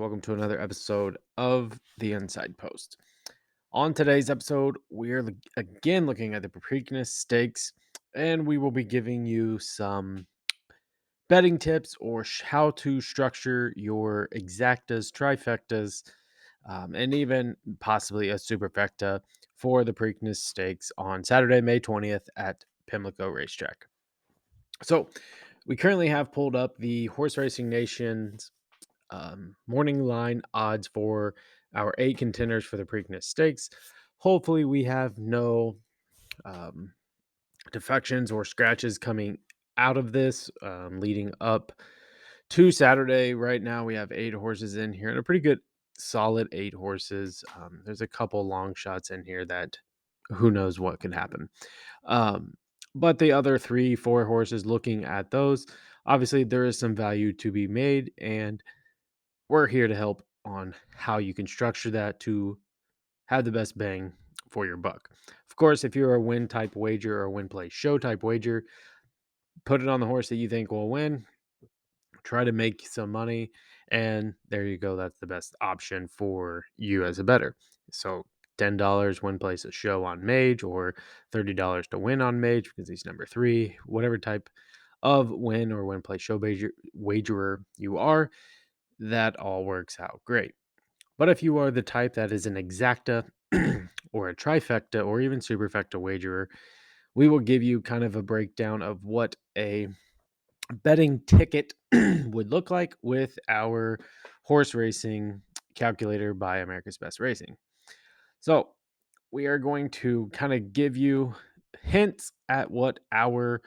Welcome to another episode of the Inside Post. On today's episode, we're again looking at the Preakness Stakes, and we will be giving you some betting tips or how to structure your exactas, trifectas, and even possibly a superfecta for the Preakness Stakes on Saturday, May 20th at Pimlico Racetrack. So, we currently have pulled up the Horse Racing Nation's morning line odds for our 8 contenders for the Preakness Stakes. Hopefully, we have no um, defections or scratches coming out of this leading up to Saturday. Right now, we have 8 horses in here and a pretty good solid 8 horses. There's a couple long shots in here that who knows what could happen. Um, but the other 3, 4 horses, looking at those, obviously there is some value to be made, and we're here to help on how you can structure that to have the best bang for your buck. Of course, if you're a win type wager or a win play show type wager, put it on the horse that you think will win, try to make some money, and there you go. That's the best option for you as a bettor. So $10 win place a show on Mage, or $30 to win on Mage because he's number 3, whatever type of win or win play show wagerer you are, that all works out great. But if you are the type that is an exacta or a trifecta or even superfecta wagerer, we will give you kind of a breakdown of what a betting ticket would look like with our horse racing calculator by America's Best Racing. So we are going to kind of give you hints at what our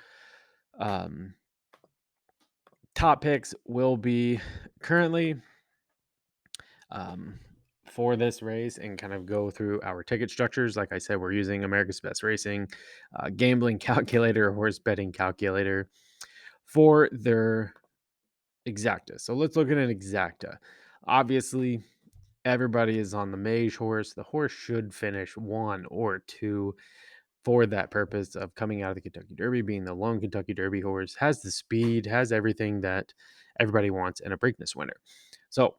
um, top picks will be currently um, for this race, and kind of go through our ticket structures. Like I said, we're using America's Best Racing gambling calculator, horse betting calculator for their exacta. So let's look at an exacta. Obviously, everybody is on the mage horse. The horse should finish 1 or 2 for that purpose of coming out of the Kentucky Derby, being the lone Kentucky Derby horse, has the speed, has everything that everybody wants in a Preakness winner. So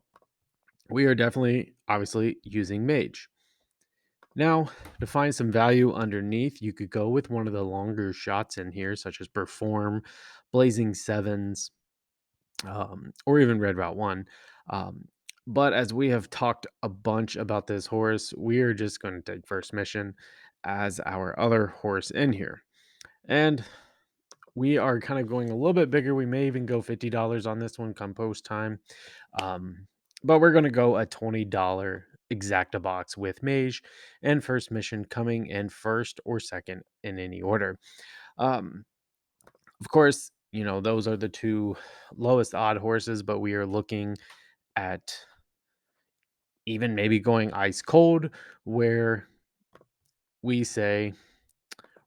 we are definitely, obviously, using mage. Now, to find some value underneath, you could go with one of the longer shots in here, such as Perform, Blazing Sevens, or even Red Route 1. Um, but as we have talked a bunch about this horse, we are just going to take First Mission as our other horse in here. And we are kind of going a little bit bigger. We may even go $50 on this one come post time. Um, but we're going to go a $20 exacta box with Mage and First Mission coming in first or second in any order. Um, of course, those are the 2 lowest odd horses, but we are looking at even maybe going ice cold, where we say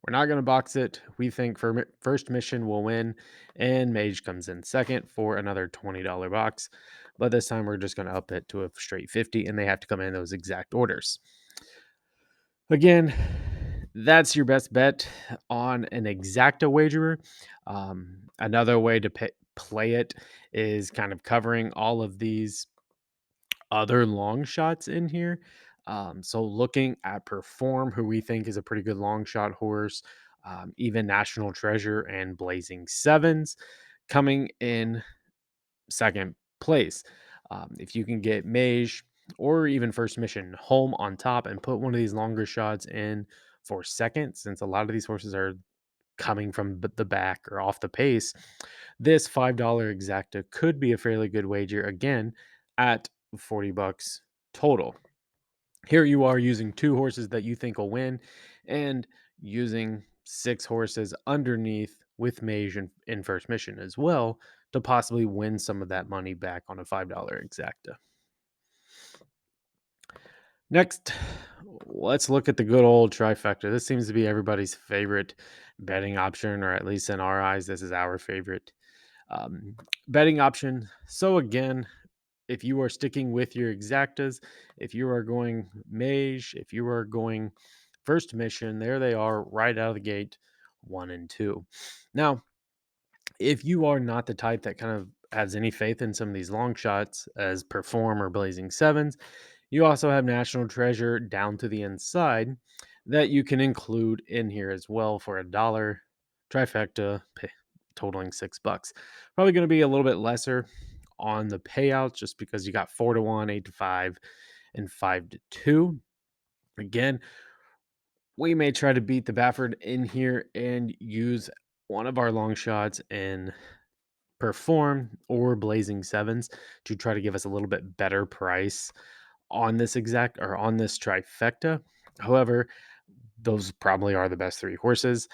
we're not going to box it. We think First Mission will win, and Mage comes in second for another $20 box. But this time we're just going to up it to a straight 50, and they have to come in those exact orders. Again, that's your best bet on an exacta wagerer. Another way to play it is kind of covering all of these other long shots in here. So looking at Perform, who we think is a pretty good long shot horse, even National Treasure and Blazing Sevens coming in second place. If you can get Mage or even First Mission home on top and put one of these longer shots in for second, since a lot of these horses are coming from the back or off the pace, this $5 exacta could be a fairly good wager again at $40 total. Here you are using 2 horses that you think will win, and using 6 horses underneath with Mage in First Mission as well to possibly win some of that money back on a $5 exacta. Next, let's look at the good old trifecta. This seems to be everybody's favorite betting option, or at least in our eyes, this is our favorite um, betting option. So, again, if you are sticking with your exactas, if you are going Mage, if you are going First Mission, there they are right out of the gate, 1 and 2. Now, if you are not the type that kind of has any faith in some of these long shots as Perform or Blazing Sevens, you also have National Treasure down to the inside that you can include in here as well for $1. Trifecta totaling $6. Probably going to be a little bit lesser on the payouts just because you got 4-1, 8-5, and 5-2. Again, we may try to beat the Baffert in here and use one of our long shots in Perform or Blazing Sevens to try to give us a little bit better price on this on this Trifecta. However, those probably are the best 3 horses.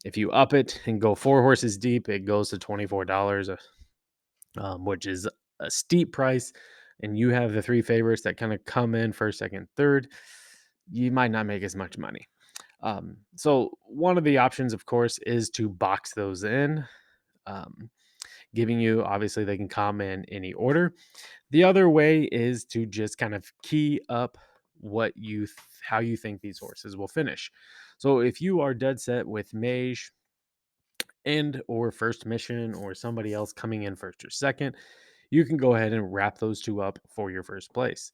If you up it and go 4 horses deep, it goes to $24, which is a steep price. And you have the 3 favorites that kind of come in first, second, third. You might not make as much money. So one of the options, of course, is to box those in, giving you, obviously, they can come in any order. The other way is to just kind of key up what how you think these horses will finish. So if you are dead set with Mage and or First Mission or somebody else coming in first or second, you can go ahead and wrap those 2 up for your first place.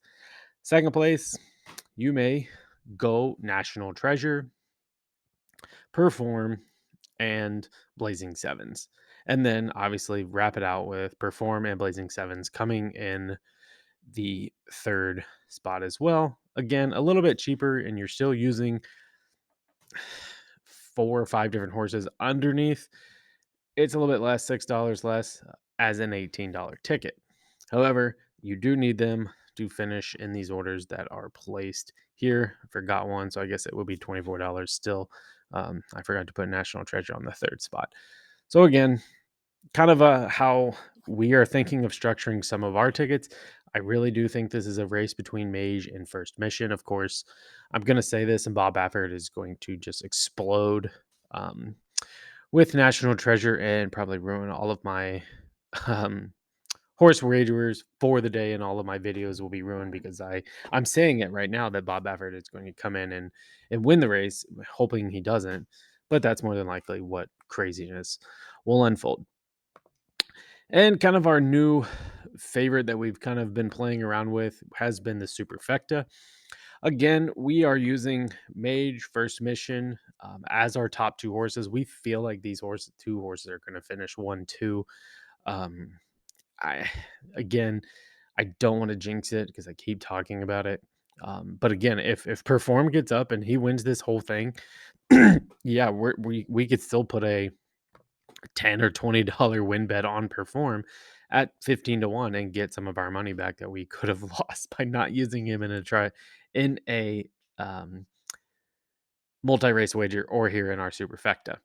Second place, you may go National Treasure, Perform, and Blazing Sevens. And then obviously wrap it out with Perform and Blazing Sevens coming in the third spot as well. Again, a little bit cheaper, and you're still using 4 or 5 different horses underneath. It's a little bit less, $6 less as an $18 ticket. However, you do need them to finish in these orders that are placed here. I forgot one, so I guess it will be $24 still. I forgot to put National Treasure on the third spot. So again, kind of how we are thinking of structuring some of our tickets. I really do think this is a race between Mage and First Mission. Of course, I'm going to say this, and Bob Baffert is going to just explode with National Treasure and probably ruin all of my um, horse wagerers for the day, and all of my videos will be ruined because I'm saying it right now that Bob Baffert is going to come in and win the race, hoping he doesn't. But that's more than likely what craziness will unfold. And kind of our new favorite that we've kind of been playing around with has been the Superfecta. Again, we are using Mage, First Mission as our top 2 horses. We feel like these 2 horses are going to finish 1-2. Um, I again, I don't want to jinx it because I keep talking about it. But again, if Perform gets up and he wins this whole thing, yeah, we could still put a $10 or $20 win bet on Perform at 15-1 and get some of our money back that we could have lost by not using him in a multi-race wager or here in our Superfecta.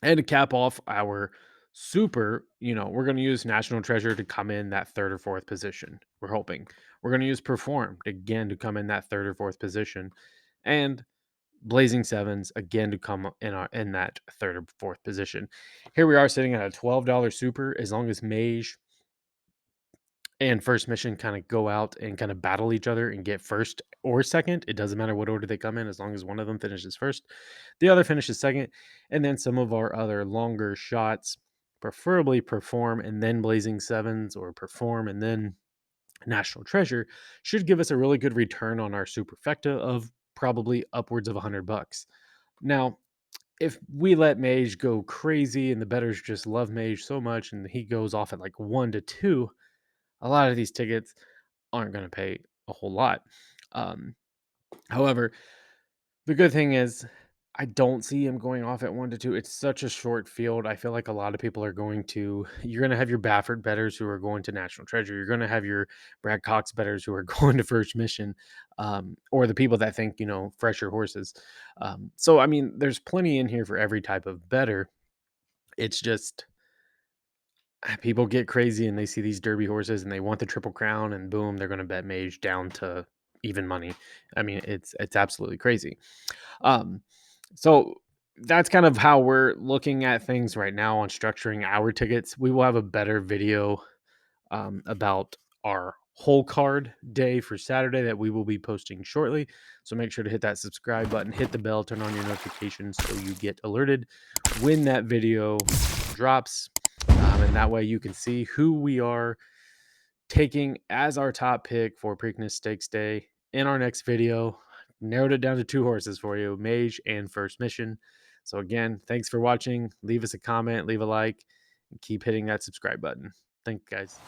And to cap off our super, we're going to use National Treasure to come in that third or fourth position. We're hoping. We're going to use Perform again to come in that third or fourth position. And Blazing Sevens again to come in that third or fourth position. Here we are sitting at a $12 super. As long as Mage and First Mission kind of go out and kind of battle each other and get first or second, it doesn't matter what order they come in, as long as one of them finishes first, the other finishes second. And then some of our other longer shots, preferably Perform and then Blazing Sevens, or Perform and then National Treasure, should give us a really good return on our Superfecta of probably upwards of $100. Now, if we let Mage go crazy and the bettors just love Mage so much and he goes off at like 1-2, a lot of these tickets aren't going to pay a whole lot. However, the good thing is I don't see him going off at 1-2. It's such a short field. I feel like a lot of people you're going to have your Baffert bettors who are going to National Treasure. You're going to have your Brad Cox bettors who are going to First Mission, or the people that think, fresher horses. So, I mean, there's plenty in here for every type of bettor. It's just people get crazy and they see these Derby horses and they want the Triple Crown, and boom, they're going to bet Mage down to even money. I mean, it's absolutely crazy. So that's kind of how we're looking at things right now on structuring our tickets. We will have a better video about our whole card day for Saturday that we will be posting shortly. So make sure to hit that subscribe button, hit the bell, turn on your notifications so you get alerted when that video drops. and that way you can see who we are taking as our top pick for Preakness Stakes Day in our next video. Narrowed it down to 2 horses for you, Mage and First Mission. So again, thanks for watching. Leave us a comment, leave a like, and keep hitting that subscribe button. Thanks, guys.